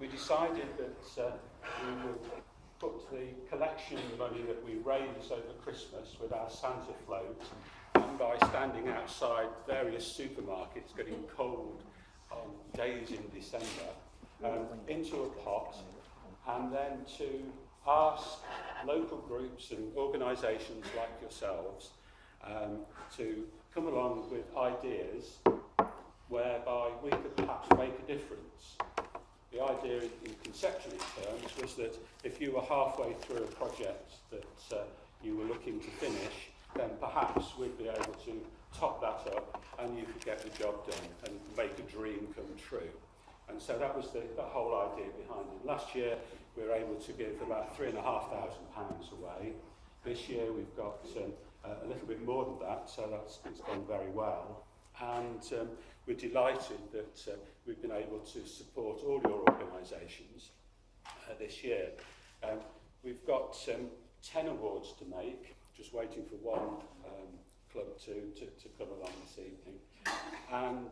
we decided that we would put the collection money that we raise over Christmas with our Santa float, and by standing outside various supermarkets getting cold on days in December, into a pot, and then to ask local groups and organisations like yourselves to come along with ideas whereby we could perhaps make a difference. The idea in conceptual terms was that if you were halfway through a project that you were looking to finish, then perhaps we'd be able to top that up and you could get the job done and make a dream come true. And so that was the whole idea behind it. Last year we were able to give about £3,500 away. This year we've got a little bit more than that, so it's gone very well. And we're delighted that we've been able to support all your organisations this year. We've got 10 awards to make, just waiting for one club to come along this evening. And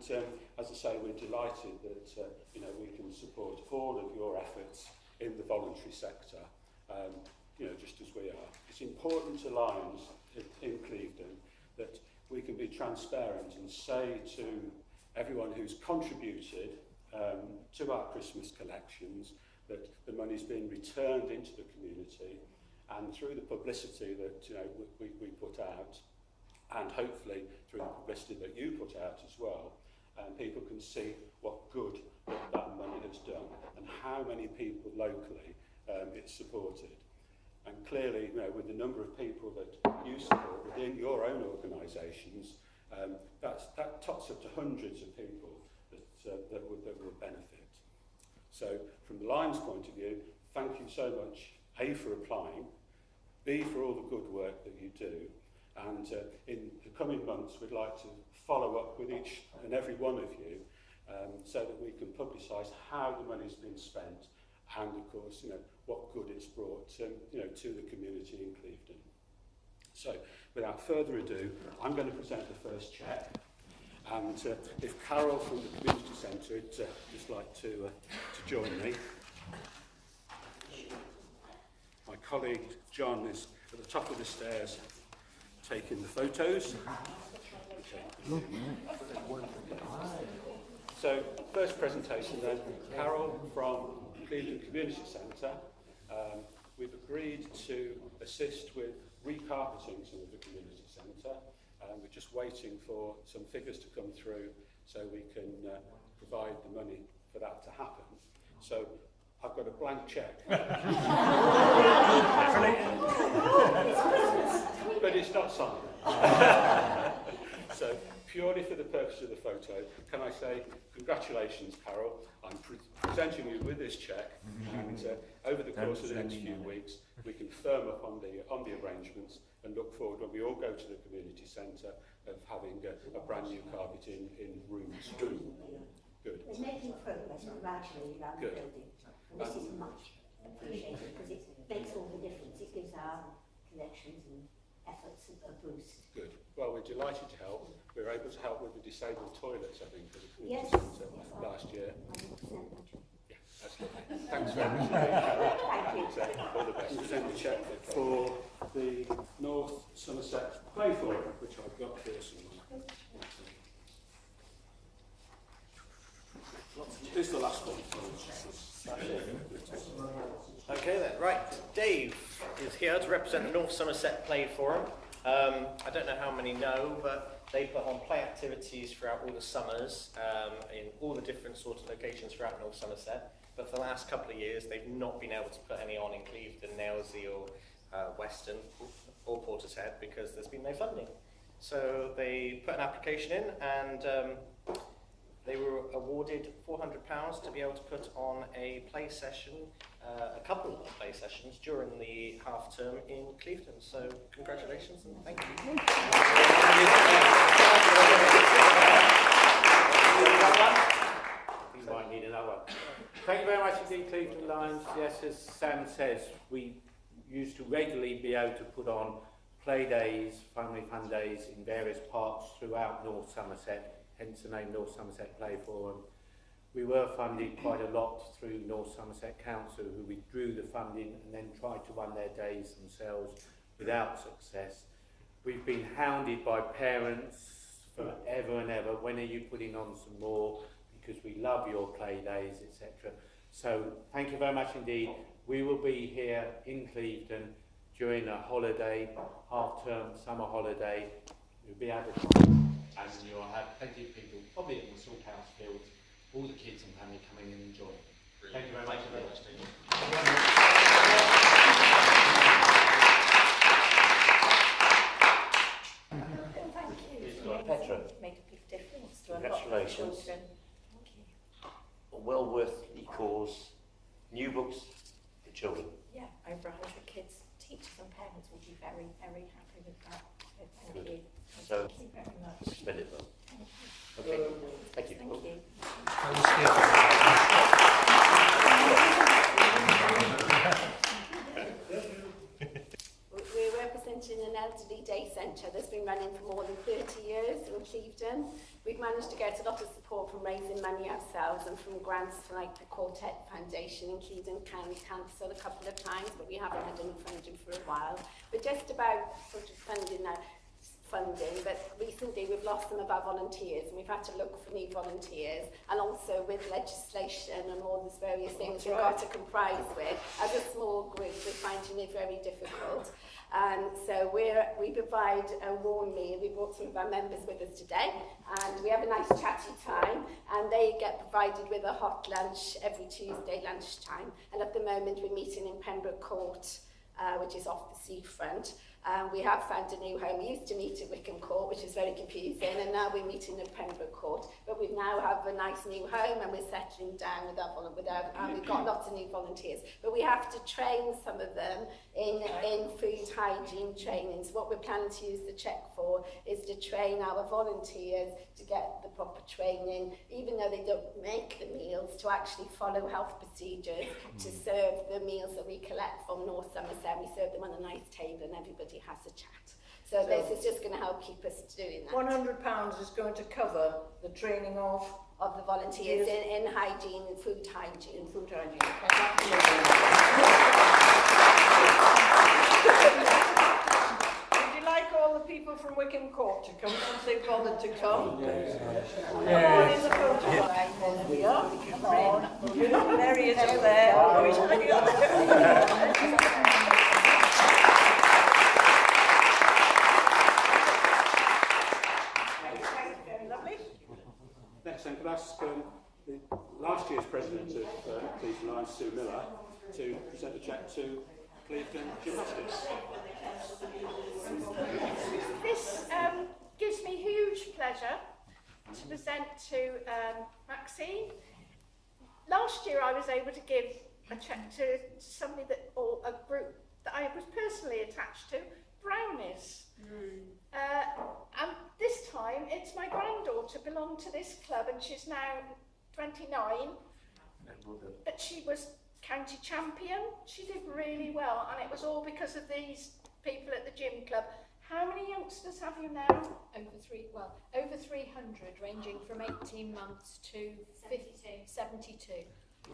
as I say, we're delighted that we can support all of your efforts in the voluntary sector, just as we are. It's important to Lions in Clevedon that we can be transparent and say to everyone who's contributed to our Christmas collections that the money's been returned into the community, and through the publicity that we put out, and hopefully through the publicity that you put out as well, people can see what good that money has done and how many people locally it's supported. And clearly, with the number of people that you support within your own organisations, that tots up to hundreds of people that would benefit. So, from the Lions' point of view, thank you so much, A, for applying, B, for all the good work that you do, and in the coming months we'd like to follow up with each and every one of you so that we can publicise how the money's been spent and, of course, what good it's brought to the community in Clevedon. So, without further ado, I'm going to present the first cheque, and if Carol from the Community Centre would just like to join me. My colleague John is at the top of the stairs taking the photos. Okay. So, first presentation then, Carol from Clevedon Community Centre. We've agreed to assist with recarpeting some of the community centre. We're just waiting for some figures to come through so we can provide the money for that to happen. So I've got a blank cheque. But it's not signed. So purely for the purpose of the photo, can I say congratulations, Carol. I'm presenting you with this cheque, and over the course of the next few weeks we can firm up on the arrangements and look forward, when we all go to the community centre, of having a brand new carpet in rooms 2. Good. We're making progress gradually around the building, and this is much appreciated because it makes all the difference. It gives our collections and efforts a boost. Good. Well, we're delighted to help. We were able to help with the disabled toilets, I think, for the Yes, last year. 100%. Yeah, that's lovely. Thanks very much. Thank you. All the best. Present the cheque for the North Somerset Play Forum, which I've got here somewhere. This is the last one. Okay then, right, Dave is here to represent the North Somerset Play Forum. I don't know how many know, but they put on play activities throughout all the summers in all the different sort of locations throughout North Somerset. But for the last couple of years, they've not been able to put any on in Clevedon, Nailsea or Weston or Portishead because there's been no funding. So they put an application in and they were awarded £400 to be able to put on a play session, a couple of play sessions during the half term in Clevedon. So congratulations and thank you. You might need another one. Thank you very much indeed, Clevedon Lions. Yes, as Sam says, we used to regularly be able to put on play days, family fun days in various parts throughout North Somerset, hence the name North Somerset Play Forum. we were funded quite a lot through North Somerset Council, who withdrew the funding and then tried to run their days themselves without success. We've been hounded by parents forever and ever. When are you putting on some more? Because we love your play days, etc. So thank you very much indeed. We will be here in Clevedon during a holiday, half-term summer holiday. We'll be able to, and you'll have plenty of people, probably in the Salthouse Fields, all the kids and family coming in and enjoying. Thank you very much. Thank you. Petra, Made a big difference to a lot of congratulations. children. Thank you. A well worth the cause. New books for children. Yeah, over 100 kids, teachers and parents will be very, very happy with that. So thank Good. you. So, Thank you very much. spend it well. Thank you. Okay, thank you. Thank you. We're representing an elderly day centre that's been running for more than 30 years in Clevedon. We've managed to get a lot of support from raising money ourselves and from grants like the Quartet Foundation in Clevedon County Council a couple of times, but we haven't had any funding for a while. We're just about sort of funding, but recently we've lost some of our volunteers and we've had to look for new volunteers, and also with legislation and all these various things we've got to comprise with. As a small group, we're finding it very difficult. So we provide a warm meal. We brought some of our members with us today, and we have a nice chatty time, and they get provided with a hot lunch every Tuesday lunchtime. And at the moment we're meeting in Pembroke Court, which is off the seafront. We have found a new home. We used to meet at Wickham Court, which is very confusing, and now we're meeting at Pembroke Court. But we now have a nice new home, and we're settling down with and we've got lots of new volunteers. But we have to train some of them in food hygiene training. So what we're planning to use the cheque for is to train our volunteers to get the proper training, even though they don't make the meals, to actually follow health procedures, to serve the meals that we collect from North Somerset. We serve them on a nice table and everybody has a chat. So this is just going to help keep us doing that. £100 is going to cover the training of the volunteers in hygiene and food hygiene. food hygiene. Would you like all the people from Wickham Court to come once they've bothered to come? Yes. Come on in the photo. There we are. Come on. There he is up there. Oh, he's hanging up there. Next, I'm going to ask the last year's president of Clevedon Lions, Sue Miller, to present the cheque to Clevedon Gymnastics. This gives me huge pleasure to present to Maxine. Last year I was able to give a cheque to somebody or a group that I was personally attached to, Brownies. And this time it's my granddaughter belonged to this club and she's now 29, but she was county champion. She did really well, and it was all because of these people at the gym club. How many youngsters have you now? Over 300, ranging from 18 months to 72. 72,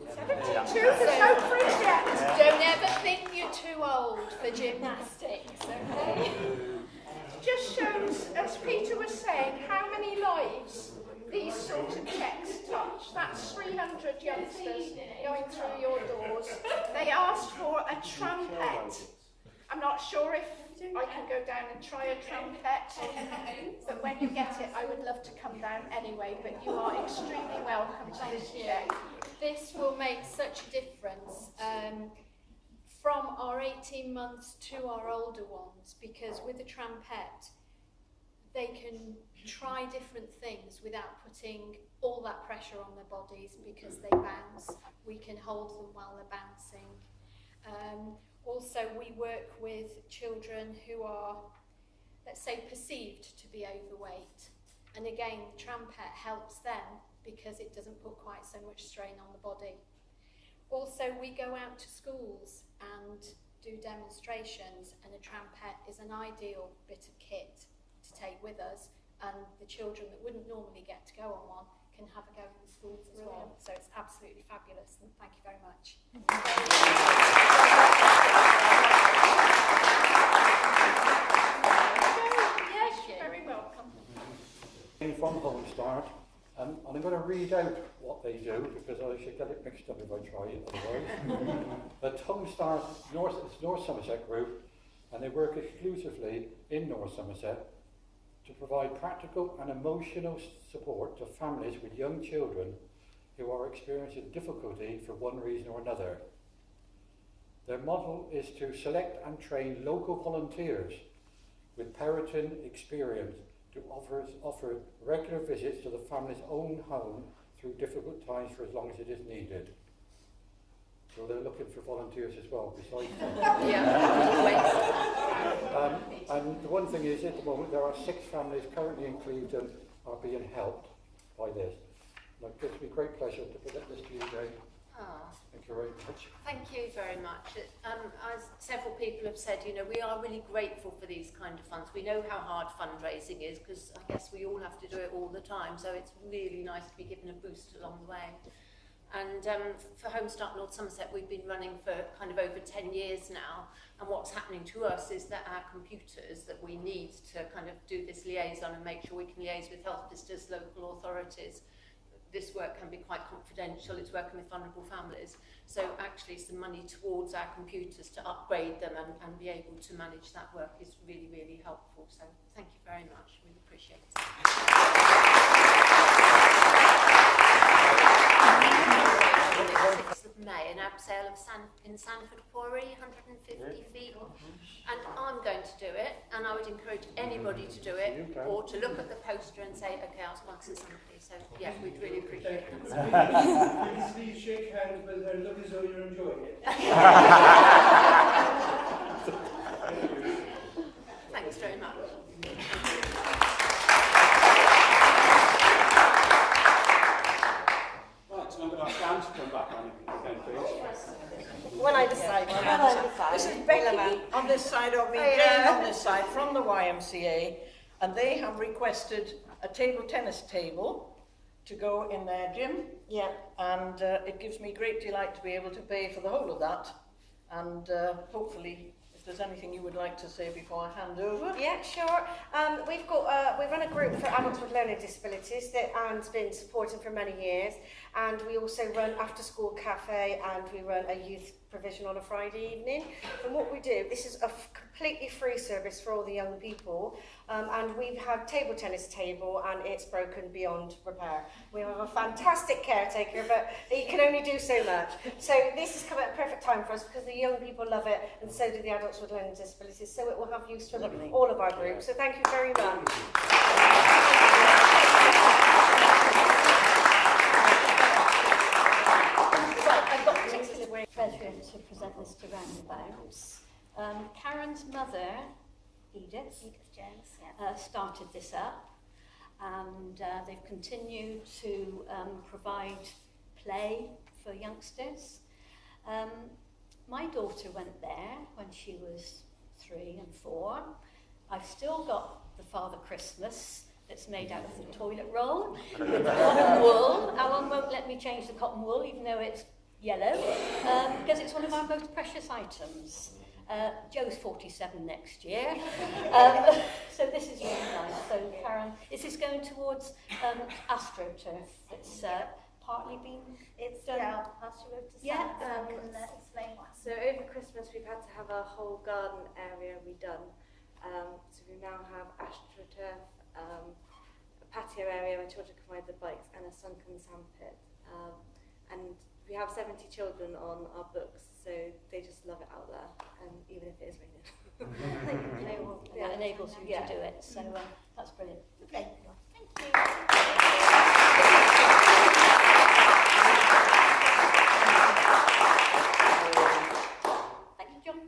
there's no proof yet. Don't ever think you're too old for gymnastics, okay? Just shows, as Peter was saying, how many lives these sort of checks touch. That's 300 youngsters going through your doors. They asked for a trumpet. I'm not sure if I can go down and try a trumpet, but when you get it, I would love to come down anyway, but you are extremely welcome to this check. This will make such a difference from our 18 months to our older ones, because with a trumpet, they can try different things without putting all that pressure on their bodies, because they bounce. We can hold them while they're bouncing. Also, we work with children who are, let's say, perceived to be overweight. And again, the trumpet helps them because it doesn't put quite so much strain on the body. Also, we go out to schools and do demonstrations, and a trumpet is an ideal bit of kit to take with us, and the children that wouldn't normally get to go on one can can have a go in the schools as well. So it's absolutely fabulous, and thank you very much. Yes, you're very welcome. From Home Start, and I'm going to read out what they do because I should get it mixed up if I try it otherwise. But Home Start is North Somerset group, and they work exclusively in North Somerset to provide practical and emotional support to families with young children who are experiencing difficulty for one reason or another. Their model is to select and train local volunteers with parenting experience to offer regular visits to the family's own home through difficult times for as long as it is needed. So they're looking for volunteers as well, besides that. And the one thing is, at the moment, there are 6 families currently in Clevedon are being helped by this. And it gives me great pleasure to present this to you today. Thank you very much. Thank you very much. As several people have said, you know, we are really grateful for these kind of funds. We know how hard fundraising is because I guess we all have to do it all the time. So it's really nice to be given a boost along the way. And for Home Start North Somerset, we've been running for kind of over 10 years now. And what's happening to us is that our computers that we need to kind of do this liaison and make sure we can liaise with health visitors, local authorities, this work can be quite confidential. It's working with vulnerable families. So actually some money towards our computers to upgrade them and be able to manage that work is really, really helpful. So thank you very much. Really appreciate it. Of May, an abseil in Sanford Quarry, 150 feet, and I'm going to do it, and I would encourage anybody to do it, or to look at the poster and say, okay, I'll sponsor somebody. So yeah, we'd really appreciate that. Please shake hands with her and look as though you're enjoying it. Thanks very much. Right, so I'm going to ask Dan to come back on again, please. When I decide. This is Becky on this side of me, Jane on this side, from the YMCA, and they have requested a table tennis table to go in their gym. Yeah. And it gives me great delight to be able to pay for the whole of that. And hopefully, if there's anything you would like to say before I hand over. Yeah, sure. We run a group for adults with learning disabilities that Anne's been supporting for many years, and we also run after-school cafe, and we run a youth provision on a Friday evening. And what we do, this is a completely free service for all the young people, and we've had table tennis table, and it's broken beyond repair. We have a fantastic caretaker, but he can only do so much. So this has come at a perfect time for us because the young people love it, and so do the adults with learning disabilities. So it will have use for all of our groups. So thank you very much. I've got particular great pleasure to present this to Roundabouts. Karen's mother, Edith Jones, started this up, and they've continued to provide play for youngsters. My daughter went there when she was 3 and 4. I've still got the Father Christmas that's made out of the toilet roll with the cotton wool. Alan won't let me change the cotton wool even though it's yellow, because it's one of our most precious items. Joe's 47 next year, so this is really nice. So Karen, is this going towards AstroTurf? It's partly been done. Yeah, AstroTurf to explain. So over Christmas we've had to have our whole garden area redone. So we now have AstroTurf, a patio area where children can ride the bikes, and a sunken sandpit. And we have 70 children on our books, so they just love it out there, even if it is raining. That enables you to do it, so that's brilliant. Okay. Thank you. Thank you, John.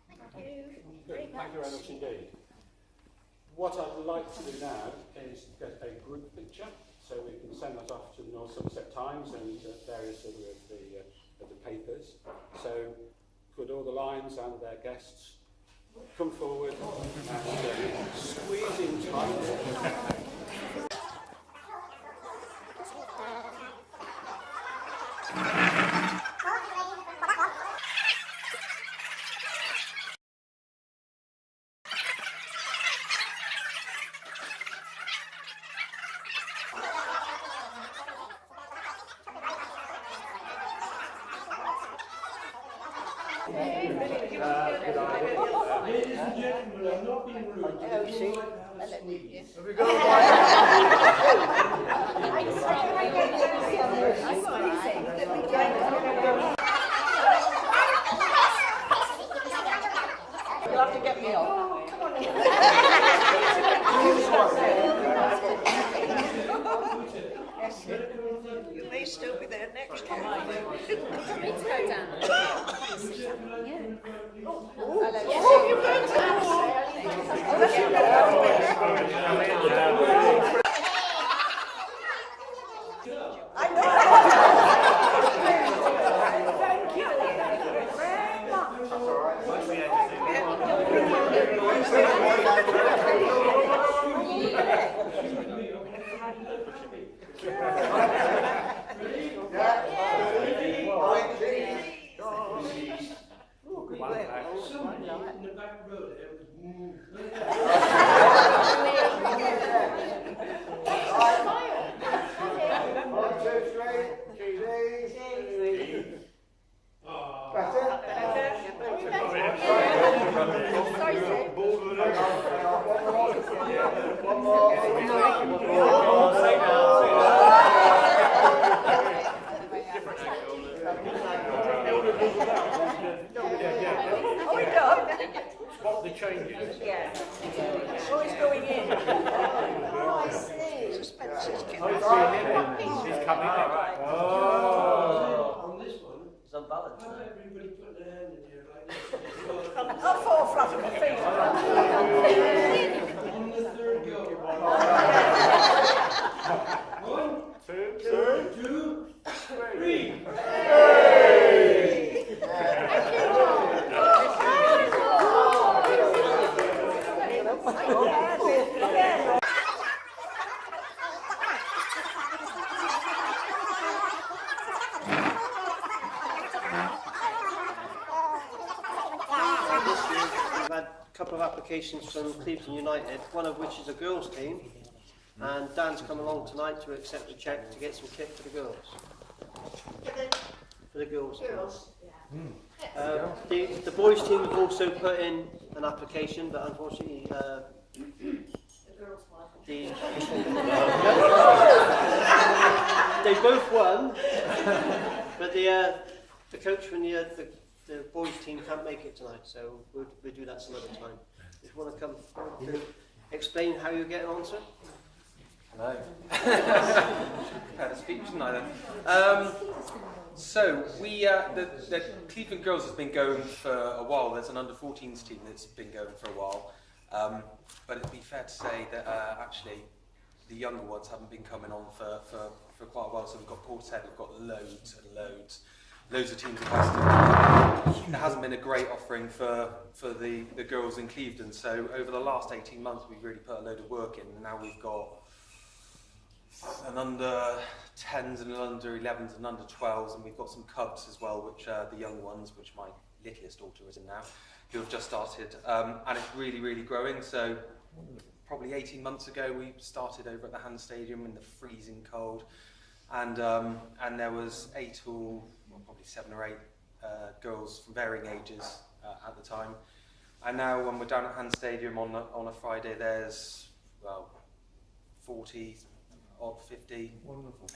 Thank you very much indeed. What I'd like to do now is get a group picture, so we can send that off to the North Somerset Times and various other of the papers. So could all the Lions and their guests come forward and squeeze in tight. Ladies and gentlemen, I'm not being rude. Oh, see? Have we got You'll have to get me on. Come on. You may still be there next time. Let's go down. Thank you very somebody in the back row there was Spot the changes. Yeah. Oh, he's going in. Oh, I see. Suspense is He's coming in. on this one. It's unbalanced. How everybody put their hand in here like this? I'll fall flat on my face. On the third go. 1, 2, 3. We've had a couple of applications from Clevedon United, one of which is a girls' team, and Dan's come along tonight to accept a cheque to get some kit for the girls. For the girls. The boys' team have also put in an application, but unfortunately, they both won, but the coach from the boys' team can't make it tonight, so we'll do that some other time. If you want to come forward to explain how you're getting on, sir? Hello. Had a speech tonight then. So we, the Clevedon Girls has been going for a while. There's an under-14s team that's been going for a while. But it'd be fair to say that actually the younger ones haven't been coming on for quite a while. So we've got Portishead, we've got loads and loads of teams in Western. There hasn't been a great offering for the girls in Clevedon. So over the last 18 months, we've really put a load of work in. And now we've got an under 10s and an under 11s and under 12s, and we've got some cubs as well, which are the young ones, which my littlest daughter is in now, who have just started, and it's really, really growing. So probably 18 months ago, we started over at the Hand Stadium in the freezing cold, and there was 7 or 8 girls from varying ages at the time, and now when we're down at Hand Stadium on a Friday, there's 40 odd 50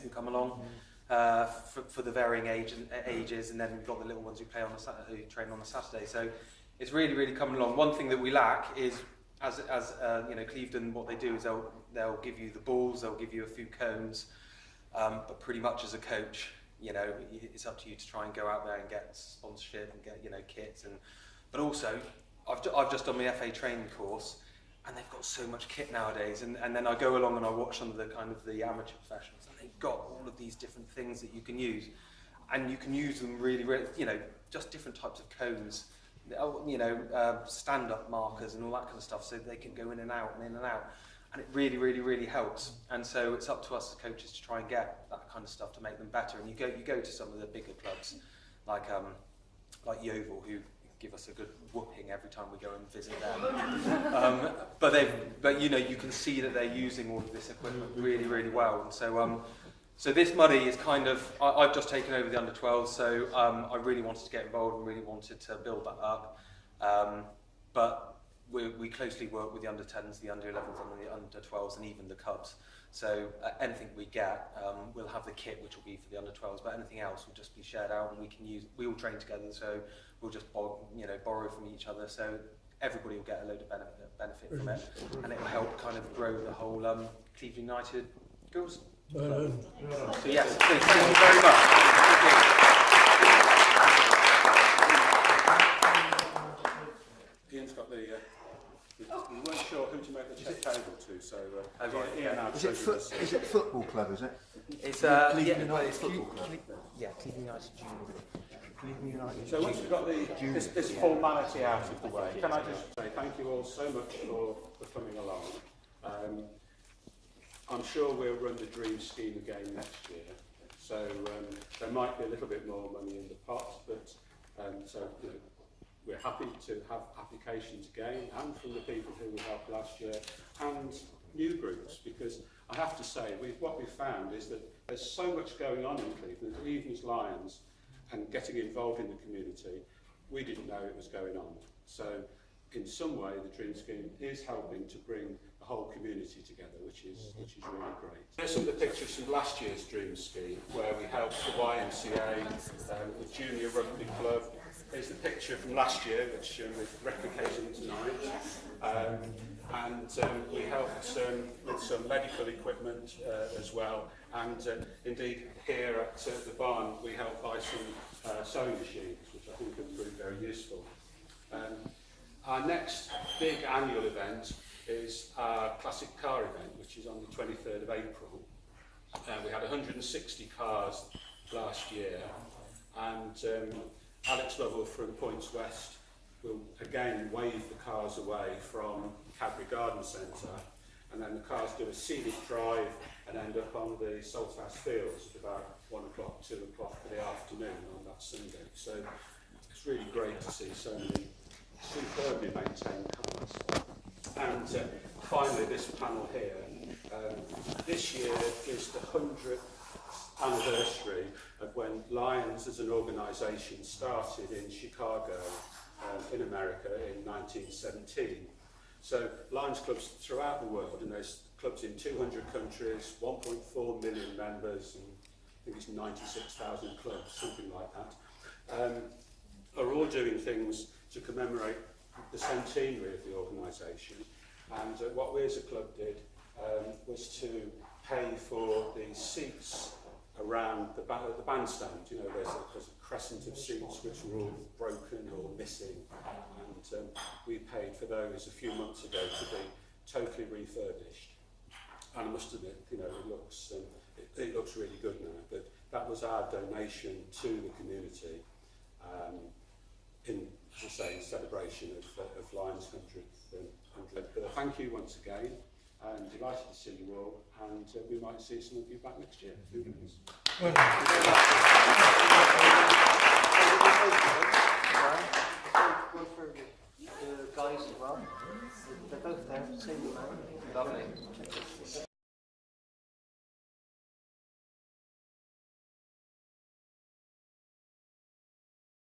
who come along for the varying ages, and then we've got the little ones who play on a Saturday, who train on a Saturday. So it's really, really coming along. One thing that we lack is, as Clevedon, what they do is they'll give you the balls, they'll give you a few cones, but pretty much as a coach, it's up to you to try and go out there and get sponsorship and get kits, but also I've just done my FA training course. And they've got so much kit nowadays, and then I go along and I watch some of the the amateur professionals, and they've got all of these different things that you can use, and you can use them really, really, just different types of cones, stand-up markers and all that kind of stuff, so they can go in and out, and it really, really, really helps. And so it's up to us as coaches to try and get that kind of stuff to make them better. And you go to some of the bigger clubs, like Yeovil, who give us a good whooping every time we go and visit them. But you can see that they're using all of this equipment really, really well. And so So this money is kind of, I've just taken over the under-12s, so I really wanted to get involved and really wanted to build that up. But we closely work with the under-10s, the under-11s and the under-12s and even the Cubs. So anything we get, we'll have the kit which will be for the under-12s, but anything else will just be shared out and we can use, we all train together, so we'll just borrow from each other. So everybody will get a load of benefit from it, and it will help kind of grow the whole Clevedon United girls club. So yes, so thank you very much. Ian's got the. We weren't sure who to make the check table to, so Ian now Is it football club? Is it? It's Clevedon United Football Club. Yeah, Clevedon United Junior. So once we've got this formality out of the way, can I just say thank you all so much for coming along. I'm sure we'll run the Dream Scheme again next year, so there might be a little bit more money in the pot, but we're happy to have applications again, and from the people who we helped last year, and new groups, because I have to say, what we've found is that there's so much going on in Cleveland, even as Lions, and getting involved in the community, we didn't know it was going on. So in some way, the Dream Scheme is helping to bring the whole community together, which is really great. Here's some of the pictures from last year's Dream Scheme, where we helped the YMCA, the Junior Rugby Club. Here's the picture from last year, which we're replicating tonight. We helped with some medical equipment as well. And indeed, here at the barn, we helped buy some sewing machines, which I think have proved very useful. Our next big annual event is our classic car event, which is on the 23rd of April. We had 160 cars last year, and Alex Lovell from Points West will again wave the cars away from Cadbury Garden Centre, and then the cars do a scenic drive and end up on the Salthouse Fields at about 1 o'clock, 2 o'clock for the afternoon on that Sunday. So it's really great to see so many superbly maintained cars. And finally, this panel here. This year is the 100th anniversary of when Lions as an organisation started in Chicago, in America, in 1917. So Lions clubs throughout the world, and there's clubs in 200 countries, 1.4 million members, and I think it's 96,000 clubs, something like that, are all doing things to commemorate the centenary of the organisation. And what we as a club did was to pay for the seats around the bandstand. You know, there's a crescent of seats which were all broken or missing, and we paid for those a few months ago to be totally refurbished. And I must admit, you know, it looks really good now. But that was our donation to the community in, as I say, in celebration of Lions' 100th. Thank you once again. I'm delighted to see you all, and we might see some of you back next year. Who knows? Well, one for the guys as well. They're both there, same amount. Lovely.